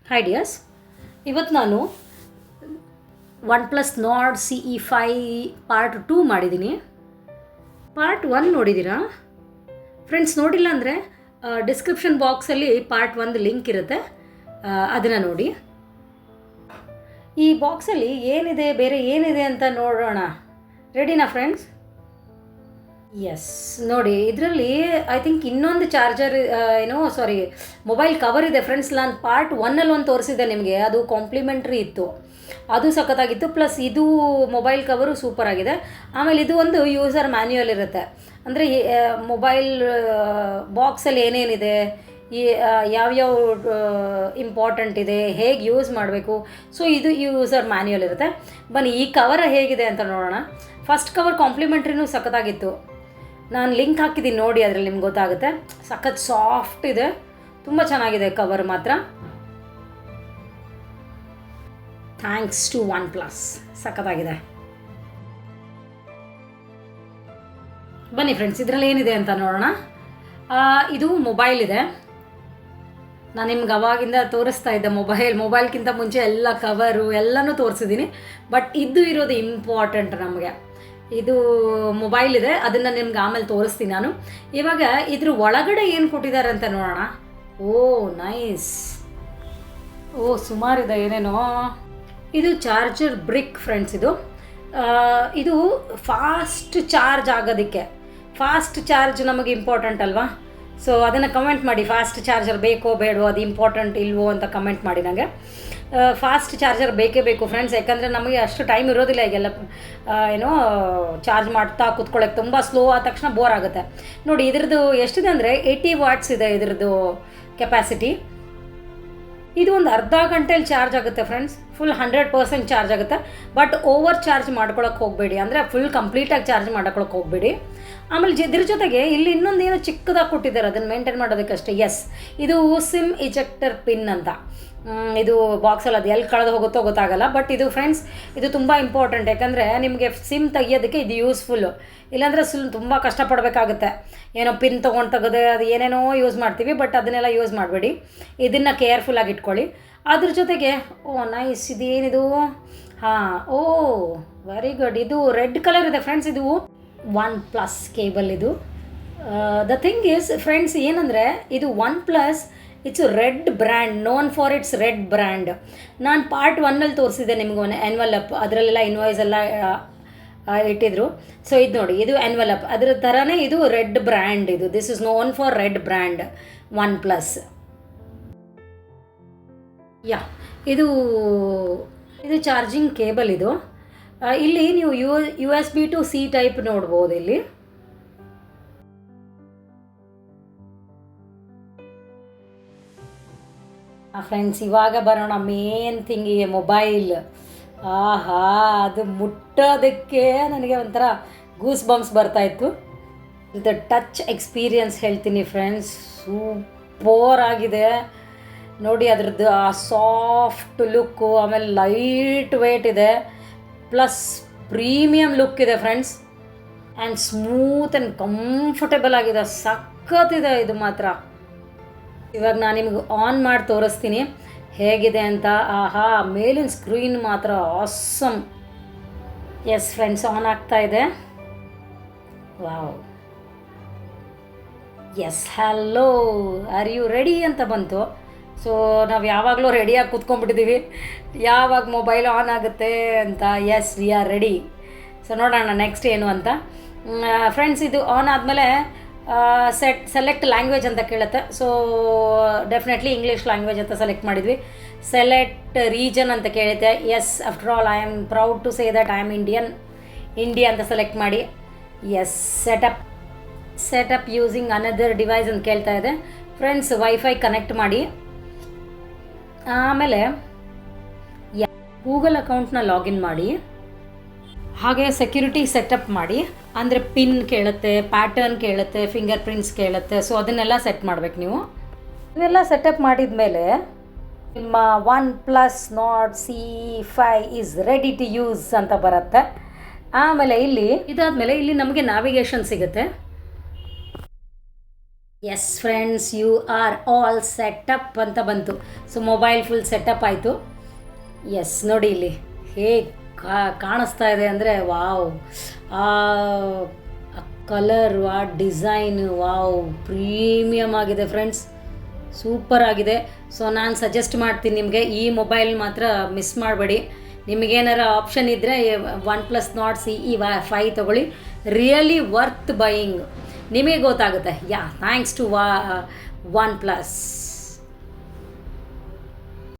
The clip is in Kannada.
ಹಾಯ್ ಡಿಯರ್ಸ್, ಇವತ್ತು ನಾನು OnePlus Nord CE5 ಪಾರ್ಟ್ 2 ಮಾಡಿದ್ದೀನಿ. ಪಾರ್ಟ್ 1 ನೋಡಿದ್ದೀರಾ ಫ್ರೆಂಡ್ಸ್? ನೋಡಿಲ್ಲ ಅಂದರೆ ಡಿಸ್ಕ್ರಿಪ್ಷನ್ ಬಾಕ್ಸಲ್ಲಿ ಪಾರ್ಟ್ 1 ಲಿಂಕ್ ಇರುತ್ತೆ, ಅದನ್ನು ನೋಡಿ. ಈ ಬಾಕ್ಸಲ್ಲಿ ಏನಿದೆ, ಬೇರೆ ಏನಿದೆ ಅಂತ ನೋಡೋಣ. ರೆಡಿನಾ ಫ್ರೆಂಡ್ಸ್? ಎಸ್, ನೋಡಿ ಇದರಲ್ಲಿ ಐ ಥಿಂಕ್ ಇನ್ನೊಂದು ಚಾರ್ಜರ್ ಮೊಬೈಲ್ ಕವರ್ ಇದೆ ಫ್ರೆಂಡ್ಸ್. ನಾನು ಪಾರ್ಟ್ 1ಅಲ್ಲಿ ಒಂದು ತೋರಿಸಿದ್ದೆ ನಿಮಗೆ, ಅದು ಕಾಂಪ್ಲಿಮೆಂಟ್ರಿ ಇತ್ತು, ಅದು ಸಖತ್ತಾಗಿತ್ತು. ಪ್ಲಸ್ ಇದು ಮೊಬೈಲ್ ಕವರು ಸೂಪರ್ ಆಗಿದೆ. ಆಮೇಲೆ ಇದು ಒಂದು ಯೂಸರ್ ಮ್ಯಾನ್ಯುಯಲ್ ಇರುತ್ತೆ, ಅಂದರೆ ಮೊಬೈಲ್ ಬಾಕ್ಸಲ್ಲಿ ಏನೇನಿದೆ, ಯಾವ್ಯಾವ ಇಂಪಾರ್ಟೆಂಟ್ ಇದೆ, ಹೇಗೆ ಯೂಸ್ ಮಾಡಬೇಕು, ಸೊ ಇದು ಯೂಸರ್ ಮ್ಯಾನ್ಯುಯಲ್ ಇರುತ್ತೆ. ಬನ್ನಿ ಈ ಕವರ್ ಹೇಗಿದೆ ಅಂತ ನೋಡೋಣ. ಫಸ್ಟ್ ಕವರ್ ಕಾಂಪ್ಲಿಮೆಂಟ್ರಿನೂ ಸಖತ್ತಾಗಿತ್ತು, ನಾನು ಲಿಂಕ್ ಹಾಕಿದ್ದೀನಿ ನೋಡಿ, ಅದರಲ್ಲಿ ನಿಮ್ಗೆ ಗೊತ್ತಾಗುತ್ತೆ. ಸಖತ್ ಸಾಫ್ಟ್ ಇದೆ, ತುಂಬ ಚೆನ್ನಾಗಿದೆ ಕವರ್ ಮಾತ್ರ. ಥ್ಯಾಂಕ್ಸ್ ಟು OnePlus, ಸಖತ್ತಾಗಿದೆ. ಬನ್ನಿ ಫ್ರೆಂಡ್ಸ್, ಇದರಲ್ಲಿ ಏನಿದೆ ಅಂತ ನೋಡೋಣ. ಇದು ಮೊಬೈಲ್ ಇದೆ. ನಾನು ನಿಮ್ಗೆ ಅವಾಗಿಂದ ತೋರಿಸ್ತಾ ಇದ್ದೆ ಮೊಬೈಲ್ಗಿಂತ ಮುಂಚೆ ಎಲ್ಲ ಕವರು ಎಲ್ಲನೂ ತೋರಿಸಿದ್ದೀನಿ. ಬಟ್ ಇದು ಇರೋದು ಇಂಪಾರ್ಟೆಂಟ್ ನಮಗೆ. ಇದು ಮೊಬೈಲ್ ಇದೆ, ಅದನ್ನು ನಿಮ್ಗೆ ಆಮೇಲೆ ತೋರಿಸ್ತೀನಿ ನಾನು. ಇವಾಗ ಇದ್ರ ಒಳಗಡೆ ಏನು ಕೊಟ್ಟಿದ್ದಾರೆ ಅಂತ ನೋಡೋಣ. ಓ ನೈಸ್, ಓ ಸುಮಾರಿದೆ ಏನೇನೋ. ಇದು ಚಾರ್ಜರ್ ಬ್ರಿಕ್ ಫ್ರೆಂಡ್ಸ್. ಇದು ಫಾಸ್ಟ್ ಚಾರ್ಜ್ ಆಗೋದಕ್ಕೆ, ಫಾಸ್ಟ್ ಚಾರ್ಜ್ ನಮಗೆ ಇಂಪಾರ್ಟೆಂಟ್ ಅಲ್ವಾ? ಸೊ ಅದನ್ನು ಕಮೆಂಟ್ ಮಾಡಿ, ಫಾಸ್ಟ್ ಚಾರ್ಜರ್ ಬೇಕೋ ಬೇಡವೋ, ಅದು ಇಂಪಾರ್ಟೆಂಟ್ ಇಲ್ವೋ ಅಂತ ಕಮೆಂಟ್ ಮಾಡಿ ನನಗೆ. ಫಾಸ್ಟ್ ಚಾರ್ಜರ್ ಬೇಕೇ ಬೇಕು ಫ್ರೆಂಡ್ಸ್, ಯಾಕಂದರೆ ನಮಗೆ ಅಷ್ಟು ಟೈಮ್ ಇರೋದಿಲ್ಲ ಈಗೆಲ್ಲ ಚಾರ್ಜ್ ಮಾಡ್ತಾ ಕೂತ್ಕೊಳ್ಳೋಕೆ. ತುಂಬ ಸ್ಲೋ ಆದ ತಕ್ಷಣ ಬೋರ್ ಆಗುತ್ತೆ. ನೋಡಿ ಇದ್ರದ್ದು ಎಷ್ಟಿದೆ ಅಂದರೆ 80 ವಾಟ್ಸ್ ಇದೆ ಇದ್ರದ್ದು ಕೆಪಾಸಿಟಿ. ಇದು ಒಂದು ಅರ್ಧ ಗಂಟೆಯಲ್ಲಿ ಚಾರ್ಜ್ ಆಗುತ್ತೆ ಫ್ರೆಂಡ್ಸ್, ಫುಲ್ 100% ಚಾರ್ಜ್ ಆಗುತ್ತೆ. ಬಟ್ ಓವರ್ ಚಾರ್ಜ್ ಮಾಡ್ಕೊಳಕ್ಕೆ ಹೋಗಬೇಡಿ, ಅಂದರೆ ಫುಲ್ ಕಂಪ್ಲೀಟಾಗಿ ಚಾರ್ಜ್ ಮಾಡ್ಕೊಳಕ್ಕೆ ಹೋಗಬೇಡಿ. ಆಮೇಲೆ ಇದ್ರ ಜೊತೆಗೆ ಇಲ್ಲಿ ಇನ್ನೊಂದು ಏನೋ ಚಿಕ್ಕದಾಗಿ ಕೊಟ್ಟಿದ್ದಾರೆ, ಅದನ್ನು ಮೇಂಟೈನ್ ಮಾಡೋದಕ್ಕಷ್ಟೇ. ಎಸ್, ಇದು ಸಿಮ್ ಇಜೆಕ್ಟರ್ ಪಿನ್ ಅಂತ. ಇದು ಬಾಕ್ಸಲ್ಲಿ ಅದು ಎಲ್ಲಿ ಕಳೆದು ಹೋಗುತ್ತೋ ಗೊತ್ತಾಗಲ್ಲ. ಬಟ್ ಇದು ಫ್ರೆಂಡ್ಸ್, ಇದು ತುಂಬ ಇಂಪಾರ್ಟೆಂಟ್, ಯಾಕಂದರೆ ನಿಮಗೆ ಸಿಮ್ ತೆಗಿಯೋದಕ್ಕೆ ಇದು ಯೂಸ್ಫುಲ್ಲು. ಇಲ್ಲಾಂದರೆ ತುಂಬ ಕಷ್ಟಪಡಬೇಕಾಗುತ್ತೆ. ಏನೋ ಪಿನ್ ತೆಗೆದು ಅದು ಏನೇನೋ ಯೂಸ್ ಮಾಡ್ತೀವಿ, ಬಟ್ ಅದನ್ನೆಲ್ಲ ಯೂಸ್ ಮಾಡಬೇಡಿ. ಇದನ್ನು ಕೇರ್ಫುಲ್ಲಾಗಿ ಇಟ್ಕೊಳ್ಳಿ. ಅದ್ರ ಜೊತೆಗೆ ಓ ನೈಸ್, ಇದೇನಿದು? ಹಾಂ, ಓ ವೆರಿ ಗುಡ್. ಇದು ರೆಡ್ ಕಲರ್ ಇದೆ ಫ್ರೆಂಡ್ಸ್. ಇದು OnePlus ಕೇಬಲ್. ಇದು ದ ಥಿಂಗ್ ಈಸ್ ಫ್ರೆಂಡ್ಸ್, ಏನಂದರೆ ಇದು OnePlus, it's red brand, known for it's red brand. ನಾನು ಪಾರ್ಟ್ 1ಅಲ್ಲಿ ತೋರಿಸಿದ್ದೆ ನಿಮಗೂ ಎನ್ವಲಪ್, ಅದರಲ್ಲೆಲ್ಲ ಇನ್ವಾಯ್ಸ್ ಎಲ್ಲ ಇಟ್ಟಿದ್ರು. ಸೊ ಇದು ನೋಡಿ, ಇದು ಎನ್ವಲಪ್, ಅದರ ಥರನೇ ಇದು ರೆಡ್ ಬ್ರ್ಯಾಂಡ್. ಇದು this is known for red brand OnePlus. ಯಾ, ಇದು ಚಾರ್ಜಿಂಗ್ ಕೇಬಲ್. ಇದು ಇಲ್ಲಿ ನೀವು USB to C ಟೈಪ್ ನೋಡ್ಬೋದು ಇಲ್ಲಿ. ಫ್ರೆಂಡ್ಸ್, ಇವಾಗ ಬರೋಣ ಮೇನ್ ಥಿಂಗಿಗೆ, ಮೊಬೈಲ್. ಆಹಾ, ಅದು ಮುಟ್ಟೋದಕ್ಕೆ ನನಗೆ ಒಂಥರ ಗೂಸ್ ಬಂಪ್ಸ್ ಬರ್ತಾಯಿತ್ತು. ಇದು ಟಚ್ ಎಕ್ಸ್ಪೀರಿಯನ್ಸ್ ಹೇಳ್ತೀನಿ ಫ್ರೆಂಡ್ಸ್, ಸೂಪರ್ ಆಗಿದೆ ನೋಡಿ. ಅದ್ರದ್ದು ಆ ಸಾಫ್ಟ್ ಲುಕ್ಕು, ಆಮೇಲೆ ಲೈಟ್ ವೇಟ್ ಇದೆ, ಪ್ಲಸ್ ಪ್ರೀಮಿಯಮ್ ಲುಕ್ ಇದೆ friends. And smooth and comfortable ಆಗಿದೆ, ಸಖತ್ತಿದೆ ಇದು ಮಾತ್ರ. ಇವಾಗ ನಾನು ನಿಮಗೆ ಆನ್ ಮಾಡಿ ತೋರಿಸ್ತೀನಿ ಹೇಗಿದೆ ಅಂತ. ಆಹಾ, ಮೇಲಿನ ಸ್ಕ್ರೀನ್ ಮಾತ್ರ ಆಸಮ್. ಎಸ್ ಫ್ರೆಂಡ್ಸ್, ಆನ್ ಆಗ್ತಾ ಇದೆ. Wow, yes, hello, are you ready ಅಂತ ಬಂತು. ಸೊ ನಾವು ಯಾವಾಗಲೂ ರೆಡಿಯಾಗಿ ಕೂತ್ಕೊಂಡ್ಬಿಟ್ಟಿದ್ದೀವಿ, ಯಾವಾಗ ಮೊಬೈಲ್ ಆನ್ ಆಗುತ್ತೆ ಅಂತ. Yes, we are ready. So ನೋಡೋಣ ನೆಕ್ಸ್ಟ್ ಏನು ಅಂತ ಫ್ರೆಂಡ್ಸ್. ಇದು ಆನ್ ಆದಮೇಲೆ ಸೆಲೆಕ್ಟ್ ಲ್ಯಾಂಗ್ವೇಜ್ ಅಂತ ಕೇಳುತ್ತೆ. ಸೊ ಡೆಫಿನೆಟ್ಲಿ ಇಂಗ್ಲೀಷ್ ಲ್ಯಾಂಗ್ವೇಜ್ ಅಂತ ಸೆಲೆಕ್ಟ್ ಮಾಡಿದ್ವಿ. ಸೆಲೆಕ್ಟ್ ರೀಜನ್ ಅಂತ ಕೇಳುತ್ತೆ. Yes, after all I am proud to say that I am India ಅಂತ ಸೆಲೆಕ್ಟ್ ಮಾಡಿ. Yes, setup using another device ಅಂತ ಕೇಳ್ತಾ ಇದೆ ಫ್ರೆಂಡ್ಸ್. ವೈಫೈ ಕನೆಕ್ಟ್ ಮಾಡಿ, ಆಮೇಲೆ ಗೂಗಲ್ ಅಕೌಂಟ್ನ ಲಾಗಿನ್ ಮಾಡಿ, ಹಾಗೆ ಸೆಕ್ಯೂರಿಟಿ ಸೆಟಪ್ ಮಾಡಿ. ಅಂದರೆ ಪಿನ್ ಕೇಳುತ್ತೆ, ಪ್ಯಾಟರ್ನ್ ಕೇಳುತ್ತೆ, ಫಿಂಗರ್ ಪ್ರಿಂಟ್ಸ್ ಕೇಳುತ್ತೆ. ಸೊ ಅದನ್ನೆಲ್ಲ ಸೆಟ್ ಮಾಡಬೇಕು ನೀವು. ಇವೆಲ್ಲ ಸೆಟಪ್ ಮಾಡಿದ ಮೇಲೆ ನಿಮ್ಮ OnePlus Nord CE5 is ready to use ಅಂತ ಬರುತ್ತೆ. ಆಮೇಲೆ ಇದಾದಮೇಲೆ ಇಲ್ಲಿ ನಮಗೆ ನ್ಯಾವಿಗೇಷನ್ ಸಿಗುತ್ತೆ. Yes friends, you are all setup ಅಂತ ಬಂತು. ಸೊ ಮೊಬೈಲ್ ಫುಲ್ ಸೆಟಪ್ ಆಯಿತು. ಎಸ್ ನೋಡಿ ಇಲ್ಲಿ ಹೇಗೆ ಕಾಣಿಸ್ತಾ ಇದೆ ಅಂದರೆ ವಾವ್, ಆ ಕಲರು, ಆ ಡಿಸೈನು, ವಾವ್, ಪ್ರೀಮಿಯಮ್ ಆಗಿದೆ ಫ್ರೆಂಡ್ಸ್, ಸೂಪರ್ ಆಗಿದೆ. ಸೊ ನಾನು ಸಜೆಸ್ಟ್ ಮಾಡ್ತೀನಿ ನಿಮಗೆ, ಈ ಮೊಬೈಲ್ ಮಾತ್ರ ಮಿಸ್ ಮಾಡಬೇಡಿ. ನಿಮಗೇನಾರ ಆಪ್ಷನ್ ಇದ್ದರೆ OnePlus Nord CE5 ತೊಗೊಳ್ಳಿ, ರಿಯಲಿ ವರ್ತ್ ಬೈಯಿಂಗ್. ನಿಮಗೆ ಗೊತ್ತಾಗುತ್ತೆ. ಯಾ, ಥ್ಯಾಂಕ್ಸ್ ಟು OnePlus.